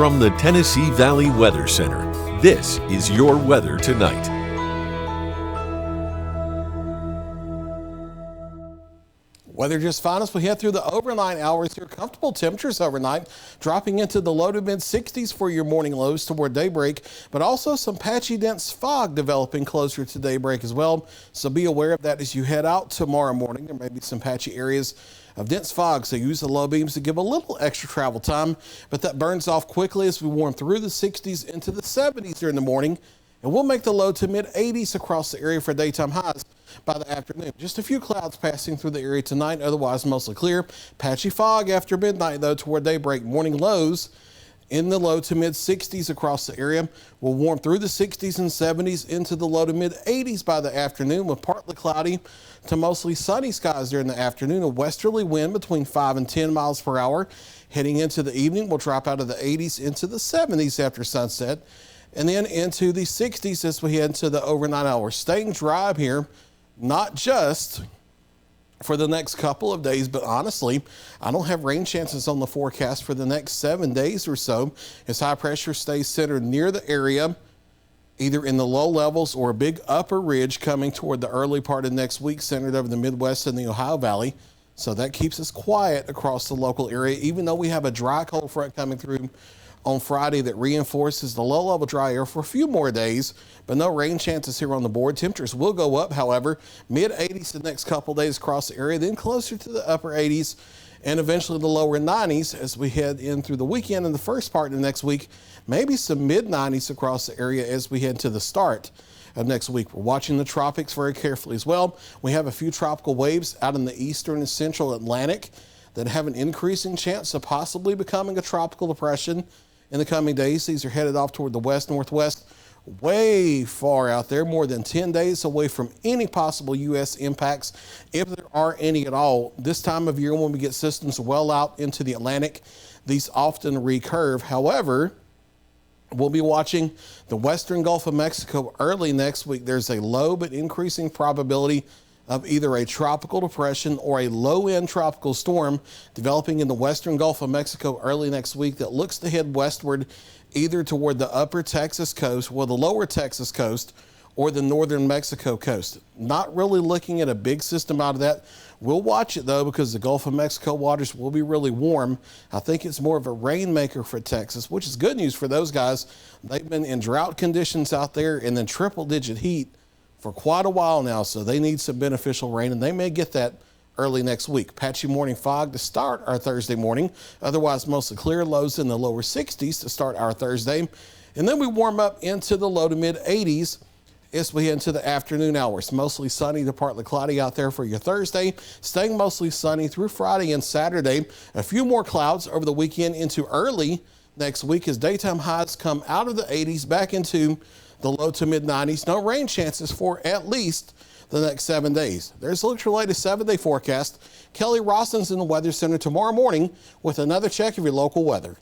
From the Tennessee Valley Weather Center, this is your weather tonight. Weather just fine as we head through the overnight hours here. Comfortable temperatures overnight, dropping into the low to mid 60s for your morning lows toward daybreak, but also some patchy dense fog developing closer to daybreak as well. So be aware of that as you head out tomorrow morning. There may be some patchy areas of dense fog, so use the low beams to give a little extra travel time, but that burns off quickly as we warm through the 60s into the 70s during the morning, and we'll make the low to mid 80s across the area for daytime highs by the afternoon. Just a few clouds passing through the area tonight, otherwise mostly clear. Patchy fog after midnight though toward daybreak. Morning lows in the low to mid 60s across the area. We'll warm through the 60s and 70s into the low to mid 80s by the afternoon with partly cloudy to mostly sunny skies during the afternoon. A westerly wind between 5 and 10 miles per hour. Heading into the evening, we'll drop out of the 80s into the 70s after sunset, and then into the 60s as we head into the overnight hours. Staying dry here, not just for the next couple of days, but honestly, I don't have rain chances on the forecast for the next 7 days or so as high pressure stays centered near the area, either in the low levels or a big upper ridge coming toward the early part of next week, centered over the Midwest and the Ohio Valley. So that keeps us quiet across the local area, even though we have a dry cold front coming through on Friday that reinforces the low-level dry air for a few more days, but no rain chances here on the board. Temperatures will go up, however, mid-80s the next couple days across the area, then closer to the upper 80s and eventually the lower 90s as we head in through the weekend and the first part of the next week. Maybe some mid-90s across the area as we head to the start of next week. We're watching the tropics very carefully as well. We have a few tropical waves out in the eastern and central Atlantic that have an increasing chance of possibly becoming a tropical depression in the coming days. These are headed off toward the west-northwest, way far out there, more than 10 days away from any possible U.S. impacts, if there are any at all. This time of year when we get systems well out into the Atlantic, these often recurve. However, we'll be watching the western Gulf of Mexico early next week. There's a low but increasing probability of either a tropical depression or a low-end tropical storm developing in the western Gulf of Mexico early next week that looks to head westward either toward the upper Texas coast or the lower Texas coast or the northern Mexico coast. Not really looking at a big system out of that. We'll watch it though because the Gulf of Mexico waters will be really warm. I think it's more of a rainmaker for Texas, which is good news for those guys. They've been in drought conditions out there and then triple-digit heat for quite a while now, so they need some beneficial rain, and they may get that early next week. Patchy morning fog to start our Thursday morning. Otherwise, mostly clear, lows in the lower 60s to start our Thursday. And then we warm up into the low to mid 80s as we head into the afternoon hours. Mostly sunny to partly cloudy out there for your Thursday. Staying mostly sunny through Friday and Saturday. A few more clouds over the weekend into early next week as daytime highs come out of the 80s back into the low to mid 90s. No rain chances for at least the next 7 days. There's a look at your latest 7-day forecast. Kelly Rosson's in the Weather Center tomorrow morning with another check of your local weather.